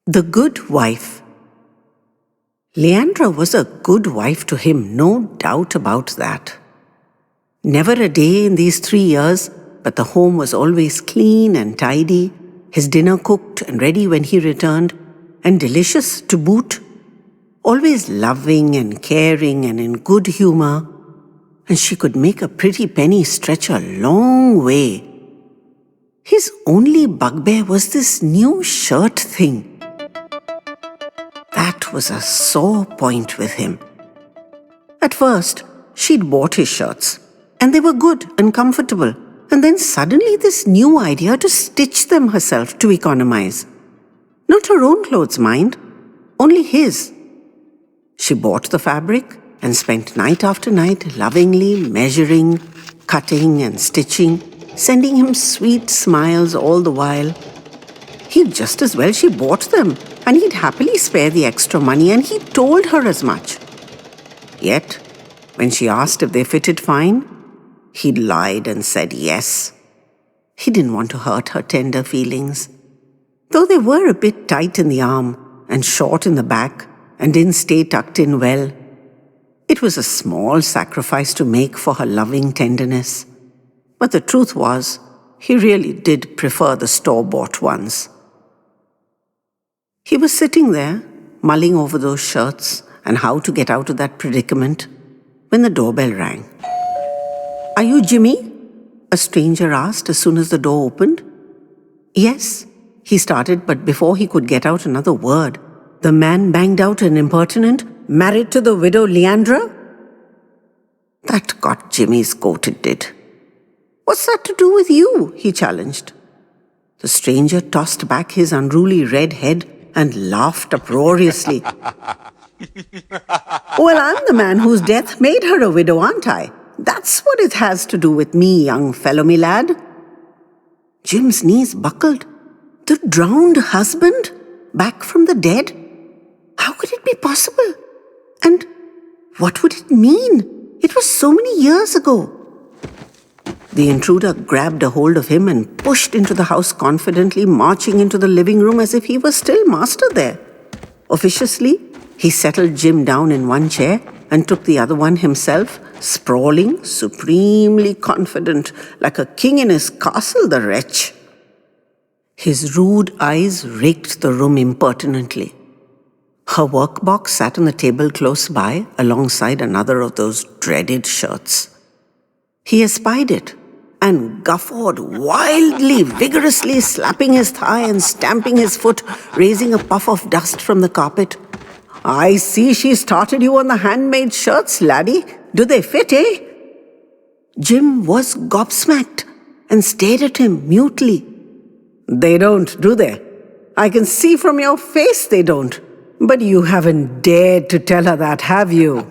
The Good Wife. Leandra was a good wife to him, no doubt about that. Never a day in these 3 years, but the home was always clean and tidy, his dinner cooked and ready when he returned, and delicious to boot. Always loving and caring and in good humor, and she could make a pretty penny stretch a long way. His only bugbear was this new shirt thing. That was a sore point with him. At first, she'd bought his shirts, and they were good and comfortable, and then suddenly this new idea to stitch them herself to economize. Not her own clothes, mind, only his. She bought the fabric and spent night after night lovingly measuring, cutting and stitching, sending him sweet smiles all the while. He'd just as well she bought them, and he'd happily spare the extra money, and he told her as much. Yet, when she asked if they fitted fine, he'd lied and said yes. He didn't want to hurt her tender feelings. Though they were a bit tight in the arm and short in the back and didn't stay tucked in well, it was a small sacrifice to make for her loving tenderness. But the truth was, he really did prefer the store-bought ones. He was sitting there, mulling over those shirts and how to get out of that predicament, when the doorbell rang. "Are you Jimmy?" a stranger asked as soon as the door opened. "Yes," he started, but before he could get out another word, the man banged out an impertinent, "Married to the widow Leandra?" That got Jimmy's goat, it did. "What's that to do with you?" he challenged. The stranger tossed back his unruly red head and laughed uproariously. "Well, I'm the man whose death made her a widow, aren't I? That's what it has to do with me, young fellow me lad." Jim's knees buckled. The drowned husband? Back from the dead? How could it be possible? And what would it mean? It was so many years ago. The intruder grabbed a hold of him and pushed into the house confidently, marching into the living room as if he was still master there. Officiously, he settled Jim down in one chair and took the other one himself, sprawling, supremely confident, like a king in his castle, the wretch. His rude eyes raked the room impertinently. Her workbox sat on the table close by, alongside another of those dreaded shirts. He espied it and guffawed wildly, vigorously, slapping his thigh and stamping his foot, raising a puff of dust from the carpet. "I see she started you on the handmade shirts, laddie. Do they fit, eh?" Jim was gobsmacked and stared at him mutely. "They don't, do they? I can see from your face they don't. But you haven't dared to tell her that, have you?"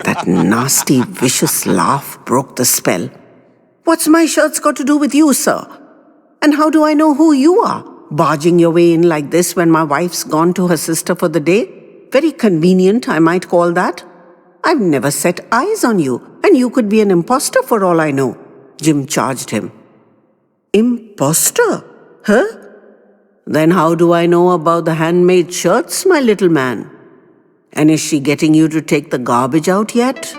That nasty, vicious laugh broke the spell. "What's my shirts got to do with you, sir? And how do I know who you are, barging your way in like this when my wife's gone to her sister for the day? Very convenient, I might call that. I've never set eyes on you, and you could be an imposter for all I know," Jim charged him. "Imposter? Huh? Then how do I know about the handmade shirts, my little man? And is she getting you to take the garbage out yet?"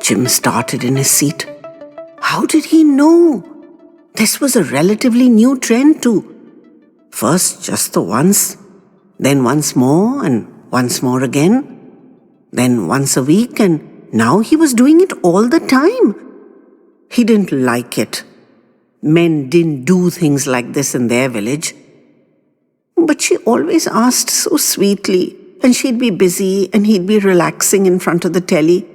Jim started in his seat. How did he know? This was a relatively new trend too. First just the once, then once more and once more again, then once a week, and now he was doing it all the time. He didn't like it. Men didn't do things like this in their village. But she always asked so sweetly, and she'd be busy and he'd be relaxing in front of the telly.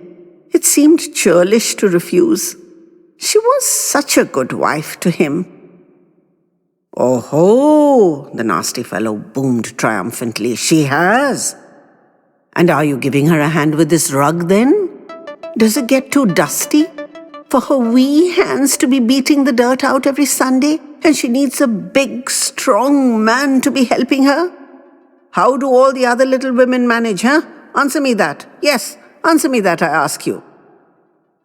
It seemed churlish to refuse. She was such a good wife to him. "Oh-ho," the nasty fellow boomed triumphantly. "She has. And are you giving her a hand with this rug then? Does it get too dusty for her wee hands to be beating the dirt out every Sunday, and she needs a big, strong man to be helping her? How do all the other little women manage, huh? Answer me that. Yes, answer me that, I ask you.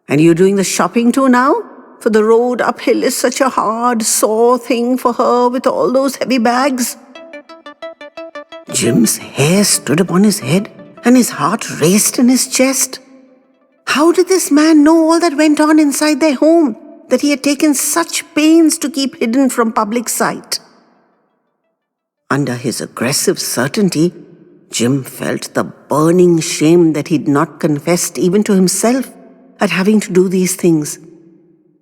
And you doing the shopping too now? For the road uphill is such a hard, sore thing for her with all those heavy bags." Jim's hair stood upon his head and his heart raced in his chest. How did this man know all that went on inside their home, that he had taken such pains to keep hidden from public sight? Under his aggressive certainty, Jim felt the burning shame that he'd not confessed even to himself at having to do these things.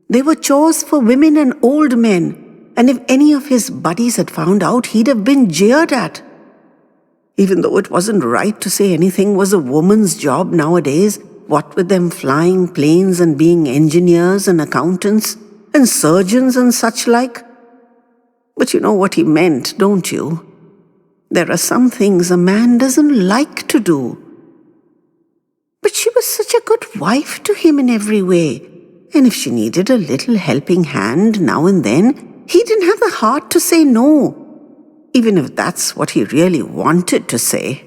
They were chores for women and old men, and if any of his buddies had found out, he'd have been jeered at. Even though it wasn't right to say anything was a woman's job nowadays, what with them flying planes and being engineers and accountants and surgeons and such like. But you know what he meant, don't you? There are some things a man doesn't like to do. But she was such a good wife to him in every way, and if she needed a little helping hand now and then, he didn't have the heart to say no, even if that's what he really wanted to say.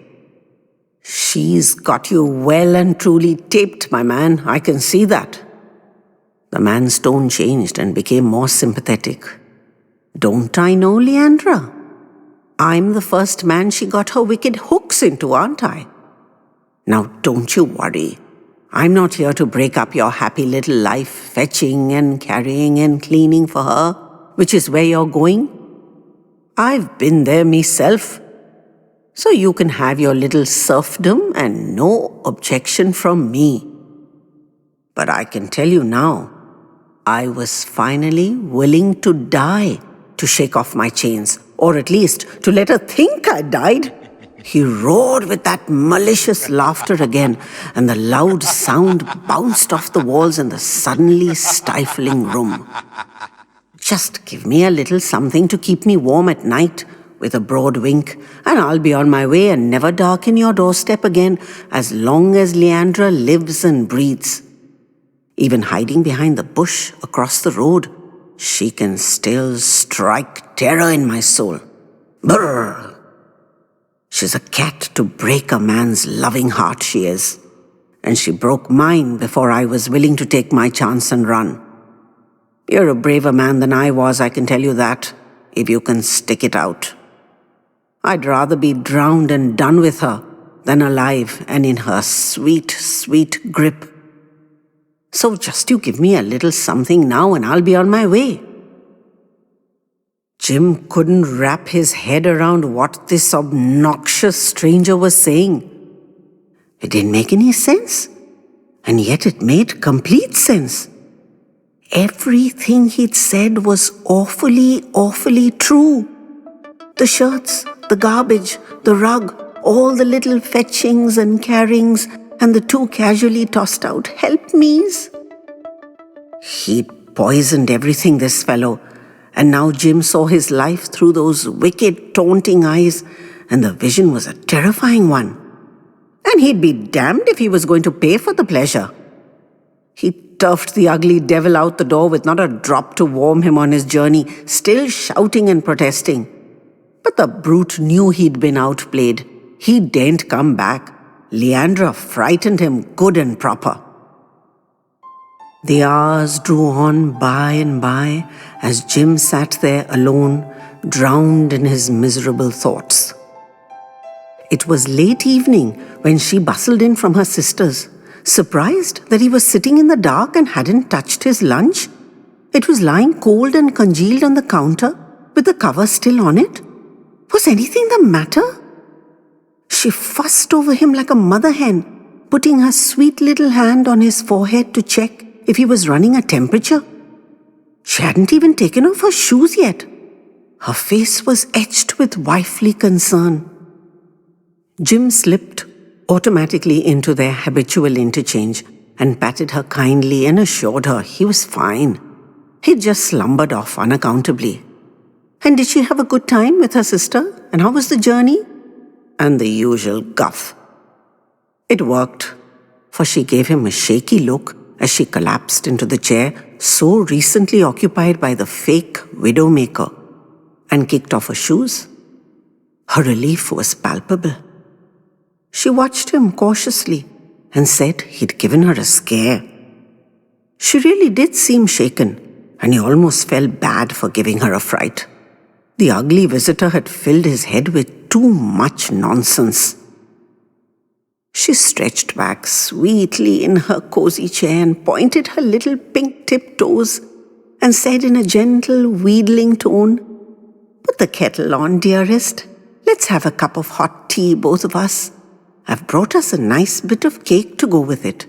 She's got you well and truly taped, my man. I can see that. The man's tone changed and became more sympathetic. Don't I know Leandra? I'm the first man she got her wicked hooks into, aren't I? Now don't you worry. I'm not here to break up your happy little life, fetching and carrying and cleaning for her, which is where you're going. I've been there myself. So you can have your little serfdom and no objection from me. But I can tell you now, I was finally willing to die to shake off my chains, or at least to let her think I died. He roared with that malicious laughter again, and the loud sound bounced off the walls in the suddenly stifling room. Just give me a little something to keep me warm at night, with a broad wink, and I'll be on my way and never darken your doorstep again as long as Leandra lives and breathes. Even hiding behind the bush across the road, she can still strike terror in my soul. Brrr! She's a cat to break a man's loving heart, she is. And she broke mine before I was willing to take my chance and run. You're a braver man than I was, I can tell you that, if you can stick it out. I'd rather be drowned and done with her than alive and in her sweet, sweet grip. So just you give me a little something now and I'll be on my way. Jim couldn't wrap his head around what this obnoxious stranger was saying. It didn't make any sense, and yet it made complete sense. Everything he'd said was awfully, awfully true. The shirts, the garbage, the rug, all the little fetchings and carryings, and the 2 casually tossed out help-me's. He'd poisoned everything, this fellow, and now Jim saw his life through those wicked, taunting eyes, and the vision was a terrifying one. And he'd be damned if he was going to pay for the pleasure. He turfed the ugly devil out the door with not a drop to warm him on his journey, still shouting and protesting. But the brute knew he'd been outplayed. He daren't come back. Leandra frightened him good and proper. The hours drew on by and by as Jim sat there alone, drowned in his miserable thoughts. It was late evening when she bustled in from her sister's, surprised that he was sitting in the dark and hadn't touched his lunch. It was lying cold and congealed on the counter, with the cover still on it. Was anything the matter? She fussed over him like a mother hen, putting her sweet little hand on his forehead to check if he was running a temperature. She hadn't even taken off her shoes yet. Her face was etched with wifely concern. Jim slipped automatically into their habitual interchange and patted her kindly and assured her he was fine. He'd just slumbered off unaccountably. And did she have a good time with her sister? And how was the journey? And the usual guff. It worked, for she gave him a shaky look as she collapsed into the chair so recently occupied by the fake widowmaker and kicked off her shoes. Her relief was palpable. She watched him cautiously and said he'd given her a scare. She really did seem shaken, and he almost felt bad for giving her a fright. The ugly visitor had filled his head with too much nonsense. She stretched back sweetly in her cozy chair and pointed her little pink-tipped toes and said in a gentle, wheedling tone, "Put the kettle on, dearest. Let's have a cup of hot tea, both of us. I've brought us a nice bit of cake to go with it.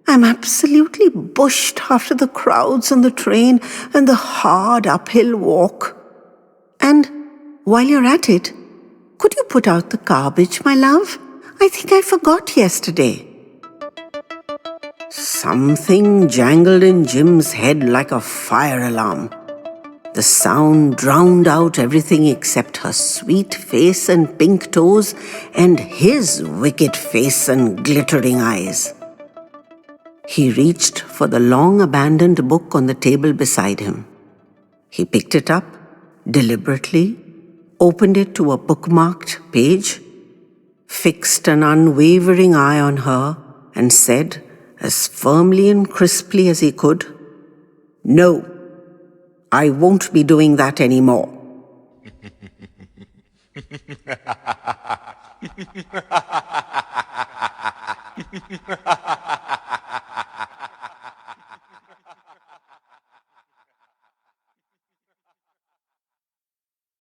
I'm absolutely bushed after the crowds on the train and the hard uphill walk. And while you're at it, could you put out the garbage, my love? I think I forgot yesterday." Something jangled in Jim's head like a fire alarm. The sound drowned out everything except her sweet face and pink toes and his wicked face and glittering eyes. He reached for the long-abandoned book on the table beside him. He picked it up deliberately, opened it to a bookmarked page, fixed an unwavering eye on her, and said, as firmly and crisply as he could, "No, I won't be doing that anymore."